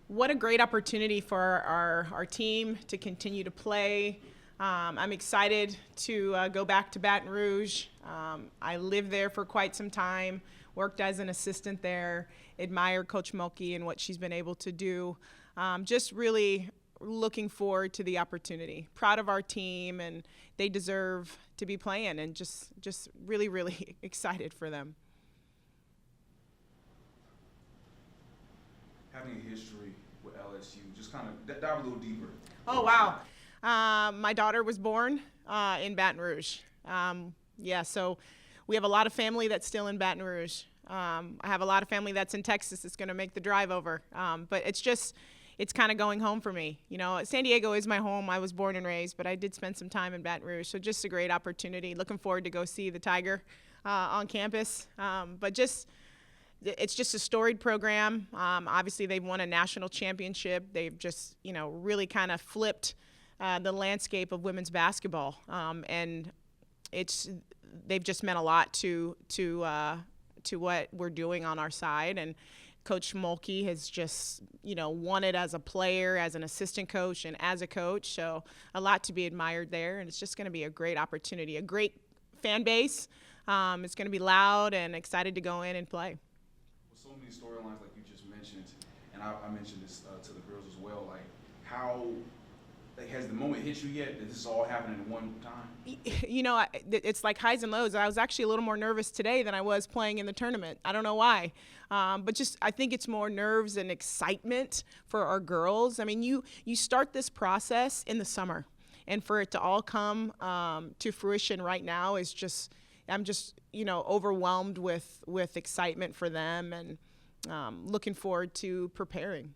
What a great opportunity for our team to continue to play. I'm excited to go back to Baton Rouge. I lived there for quite some time, worked as an assistant there, admire Coach Mulkey and what she's been able to do. Just really looking forward to the opportunity. Proud of our team, and they deserve to be playing, and just really, really excited for them. Having a history with LSU, just kind of dive a little deeper. Oh, wow. My daughter was born in Baton Rouge. Yeah, so we have a lot of family that's still in Baton Rouge. I have a lot of family that's in Texas that's going to make the drive over. But it's kind of going home for me. You know, San Diego is my home. I was born and raised, but I did spend some time in Baton Rouge. So just a great opportunity. Looking forward to go see the Tiger on campus. But it's just a storied program. Obviously, they've won a national championship. They've just, really kind of flipped the landscape of women's basketball, and they've just meant a lot to what we're doing on our side. And Coach Mulkey has just, won it as a player, as an assistant coach, and as a coach. So a lot to be admired there, and it's just going to be a great opportunity, a great fan base. It's going to be loud, and excited to go in and play. So many storylines like you just mentioned, and I mentioned this to the girls as well, like how has the moment hit you yet that this is all happening at one time? It's like highs and lows. I was actually a little more nervous today than I was playing in the tournament. I don't know why, but I think it's more nerves and excitement for our girls. I mean, you start this process in the summer, and for it to all come to fruition right now is just – I'm just, overwhelmed with excitement for them, and looking forward to preparing. You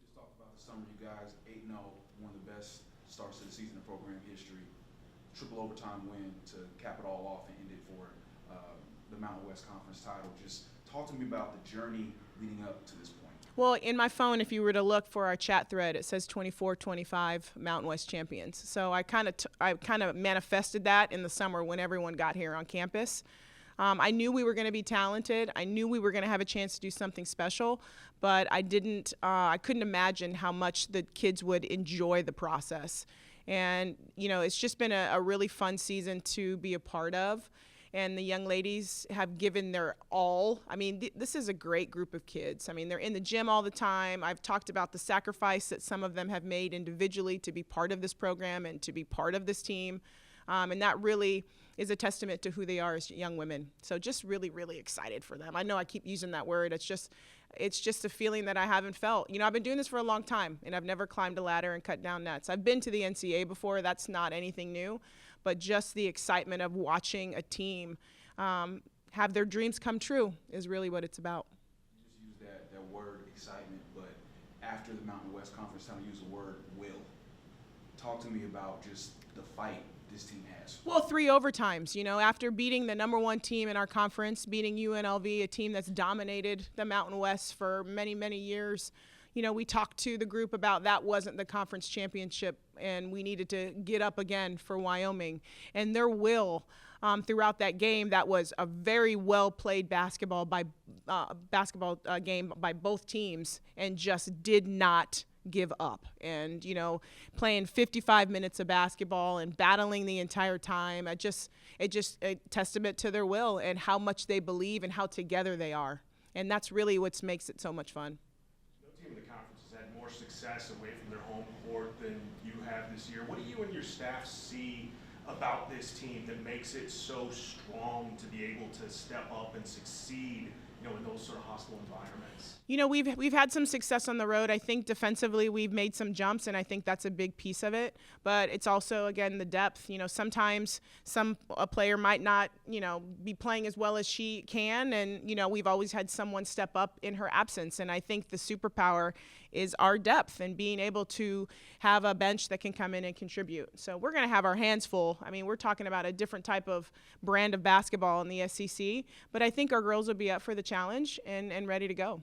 just talked about the summer. You guys 8-0, one of the best starts to the season in program history. Triple overtime win to cap it all off and end it for the Mountain West Conference title. Just talk to me about the journey leading up to this point. Well, in my phone, if you were to look for our chat thread, it says 24-25 Mountain West champions. So I kind of manifested that in the summer when everyone got here on campus. I knew we were going to be talented. I knew we were going to have a chance to do something special, but I couldn't imagine how much the kids would enjoy the process. And, it's just been a really fun season to be a part of. And the young ladies have given their all. I mean, this is a great group of kids. I mean, they're in the gym all the time. I've talked about the sacrifice that some of them have made individually to be part of this program and to be part of this team. And that really is a testament to who they are as young women. So just really, really excited for them. I know I keep using that word. It's just a feeling that I haven't felt. I've been doing this for a long time, and I've never climbed a ladder and cut down nets. I've been to the NCAA before. That's not anything new. But just the excitement of watching a team have their dreams come true is really what it's about. You just used that word excitement, but after the Mountain West Conference, time to use the word will. Talk to me about just the fight this team has. Well, 3 overtimes, after beating the #1 team in our conference, beating UNLV, a team that's dominated the Mountain West for many, many years. We talked to the group about that wasn't the conference championship, and we needed to get up again for Wyoming. And their will throughout that game, that was a very well-played basketball game by both teams, and just did not give up. And, playing 55 minutes of basketball and battling the entire time, it's just a testament to their will and how much they believe and how together they are. And that's really what makes it so much fun. In the conference has had more success away from their home court than you have this year. What do you and your staff see about this team that makes it so strong to be able to step up and succeed, in those sort of hostile environments? We've had some success on the road. I think defensively we've made some jumps, and I think that's a big piece of it. But it's also, again, the depth. Sometimes a player might not, be playing as well as she can, and we've always had someone step up in her absence. And I think the superpower is our depth and being able to have a bench that can come in and contribute. So we're going to have our hands full. I mean, we're talking about a different type of brand of basketball in the SEC, but I think our girls will be up for the challenge and ready to go.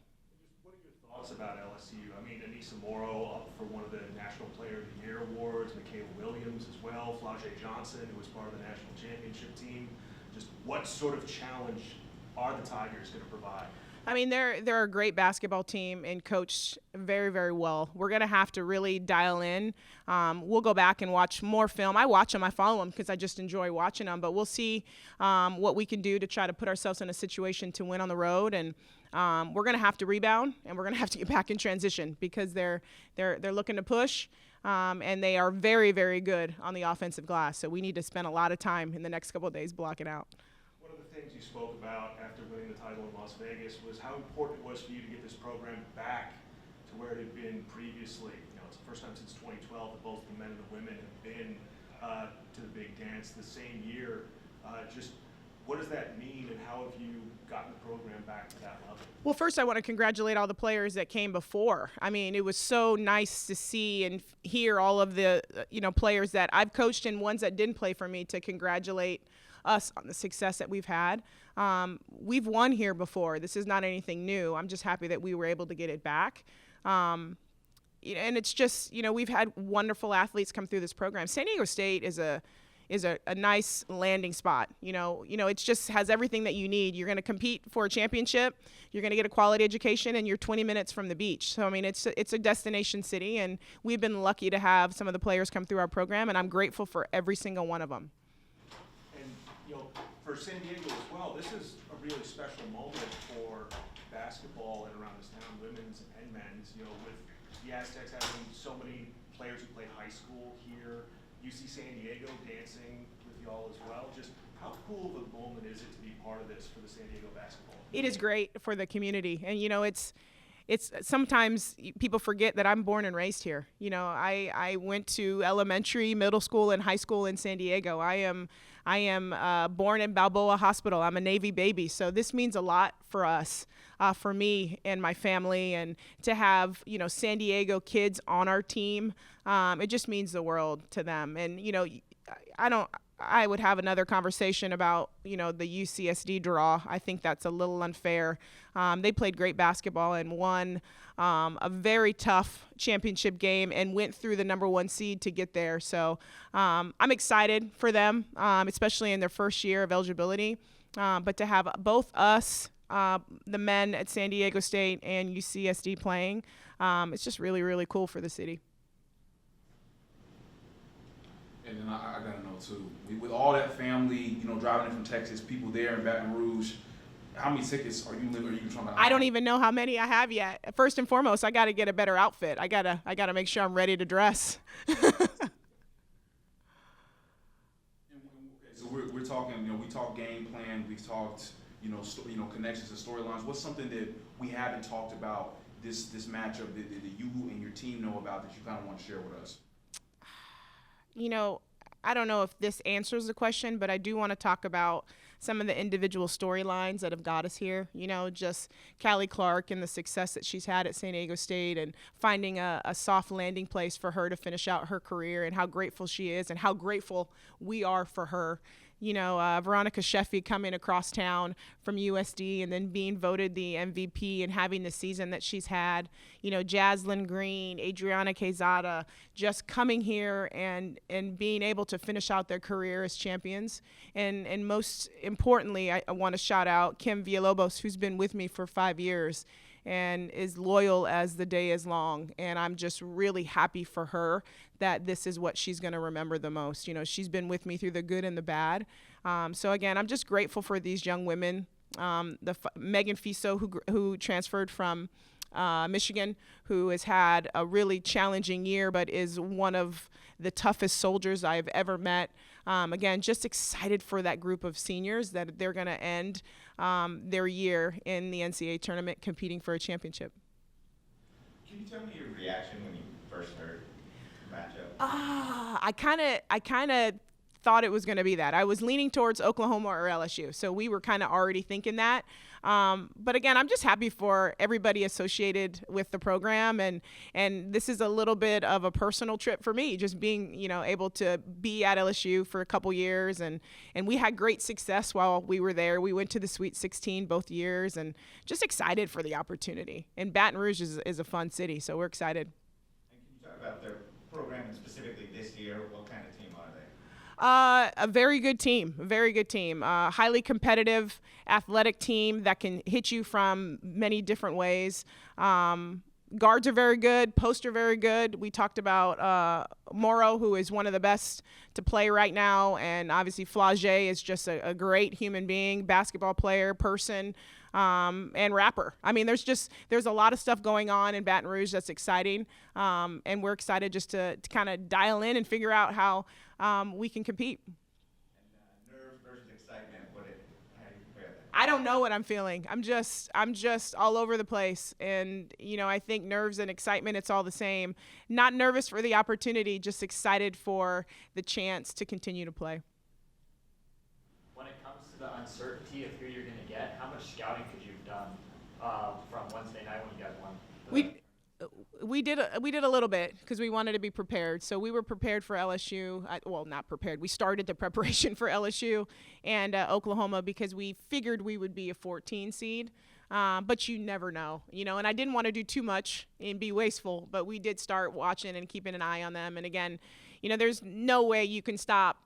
What are your thoughts about LSU? I mean, Anissa Morrow up for one of the National Player of the Year awards, Michaela Williams as well, Flau'jae Johnson, who was part of the national championship team. Just what sort of challenge are the Tigers going to provide? I mean, they're a great basketball team and coached very, very well. We're going to have to really dial in. We'll go back and watch more film. I watch them. I follow them because I just enjoy watching them. But we'll see what we can do to try to put ourselves in a situation to win on the road. And we're going to have to rebound, and we're going to have to get back in transition because they're looking to push. And they are very, very good on the offensive glass. So we need to spend a lot of time in the next couple of days blocking out. One of the things you spoke about after winning the title in Las Vegas was how important it was for you to get this program back to where it had been previously. You know, it's the first time since 2012 that both the men and the women have been to the big dance the same year. Just what does that mean, and how have you gotten the program back to that level? Well, first I want to congratulate all the players that came before. I mean, it was so nice to see and hear all of the players that I've coached and ones that didn't play for me to congratulate us on the success that we've had. We've won here before. This is not anything new. I'm just happy that we were able to get it back. And it's just, we've had wonderful athletes come through this program. San Diego State is a nice landing spot. It just has everything that you need. You're going to compete for a championship. You're going to get a quality education, and you're 20 minutes from the beach. So, I mean, it's a destination city, and we've been lucky to have some of the players come through our program, and I'm grateful for every single one of them. For San Diego as well, this is a really special moment for basketball and around this town, women's and men's. With the Aztecs having so many players who play high school here, UC San Diego dancing with y'all as well. Just how cool of a moment is it to be part of this for the San Diego basketball? It is great for the community, and it's sometimes people forget that I'm born and raised here. I went to elementary, middle school, and high school in San Diego. I am born in Balboa Hospital. I'm a Navy baby, so this means a lot for us, for me and my family, and to have San Diego kids on our team. It just means the world to them. And I would have another conversation about the UCSD draw. I think that's a little unfair. They played great basketball and won a very tough championship game and went through the #1 seed to get there. So I'm excited for them, especially in their first year of eligibility. But to have both us, the men at San Diego State, and UCSD playing, it's just really, really cool for the city. And then I got to know, too, with all that family, driving in from Texas, people there in Baton Rouge, how many tickets are you trying to? I don't even know how many I have yet. First and foremost, I got to get a better outfit. I gotta make sure I'm ready to dress. So we're talking, we talk game plan, we've talked, connections and storylines. What's something that we haven't talked about this matchup that you and your team know about that you kind of want to share with us? I don't know if this answers the question, but I do want to talk about some of the individual storylines that have got us here. Just Callie Clark and the success that she's had at San Diego State, and finding a soft landing place for her to finish out her career, and how grateful she is and how grateful we are for her. Veronica Sheffy coming across town from USD and then being voted the MVP and having the season that she's had. Jaslyn Green, Adriana Quezada, just coming here and being able to finish out their career as champions. And most importantly, I want to shout out Kim Villalobos, who's been with me for 5 years and is loyal as the day is long. And I'm just really happy for her that this is what she's going to remember the most. She's been with me through the good and the bad. So again, I'm just grateful for these young women. Megan Fiso, who transferred from Michigan, who has had a really challenging year, but is one of the toughest soldiers I've ever met. Again, just excited for that group of seniors that they're going to end their year in the NCAA tournament competing for a championship. Can you tell me your reaction when you first heard the matchup? I kind of thought it was going to be that. I was leaning towards Oklahoma or LSU, so we were kind of already thinking that. But again, I'm just happy for everybody associated with the program, and this is a little bit of a personal trip for me, just being able to be at LSU for a couple years, and we had great success while we were there. We went to the Sweet 16 both years, and just excited for the opportunity. And Baton Rouge is a fun city, so we're excited. And can you talk about their program and specifically this year? What kind of team are they? A very good team, highly competitive, athletic team that can hit you from many different ways. Guards are very good, posts are very good. We talked about Morrow, who is one of the best to play right now, and obviously Flage is just a great human being, basketball player, person, and rapper. I mean, there's a lot of stuff going on in Baton Rouge that's exciting, and we're excited just to kind of dial in and figure out how we can compete. And nerves versus excitement, how do you compare that? I don't know what I'm feeling. I'm just all over the place. And, I think nerves and excitement, it's all the same. Not nervous for the opportunity, just excited for the chance to continue to play. When it comes to the uncertainty of who you're going to get, how much scouting could you have done from Wednesday night when you guys won? We did a little bit because we wanted to be prepared. So we were prepared for LSU. Well, not prepared. We started the preparation for LSU and Oklahoma because we figured we would be a 14 seed. But you never know, and I didn't want to do too much and be wasteful, but we did start watching and keeping an eye on them. And again, there's no way you can stop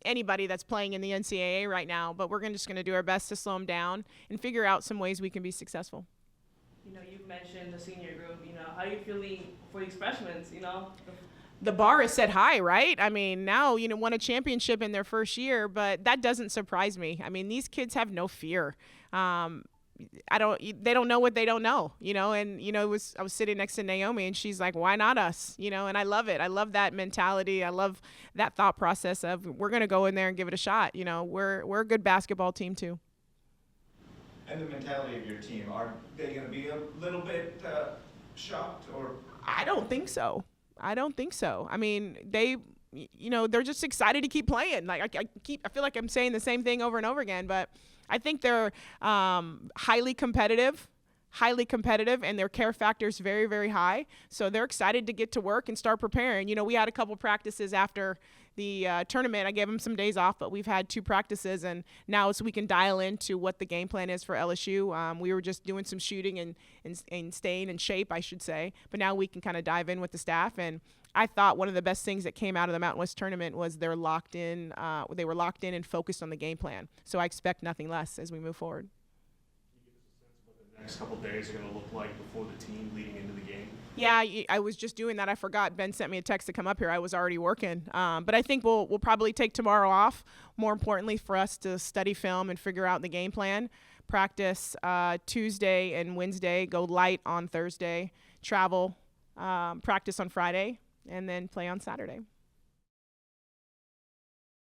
anybody that's playing in the NCAA right now, but we're just going to do our best to slow them down and figure out some ways we can be successful. You've mentioned the senior group. How are you feeling for these freshmen? The bar is set high, right? I mean, now, won a championship in their first year, but that doesn't surprise me. I mean, these kids have no fear. They don't know what they don't know, and, I was sitting next to Naomi and she's like, why not us? And I love it. I love that mentality. I love that thought process of we're going to go in there and give it a shot. We're a good basketball team too. And the mentality of your team, are they going to be a little bit shocked or? I don't think so. I mean, they're just excited to keep playing. Like I feel like I'm saying the same thing over and over again, but I think they're highly competitive, and their care factor is very, very high. So they're excited to get to work and start preparing. We had a couple practices after the tournament. I gave them some days off, but we've had 2 practices, and now we can dial into what the game plan is for LSU. We were just doing some shooting and staying in shape, I should say, but now we can kind of dive in with the staff. And I thought one of the best things that came out of the Mountain West tournament was they were locked in and focused on the game plan. So I expect nothing less as we move forward. Can you give us a sense of what the next couple of days are going to look like before the team leading into the game? Yeah, I was just doing that. I forgot. Ben sent me a text to come up here. I was already working. But I think we'll probably take tomorrow off, more importantly for us to study film and figure out the game plan. Practice Tuesday and Wednesday, go light on Thursday, travel, practice on Friday, and then play on Saturday.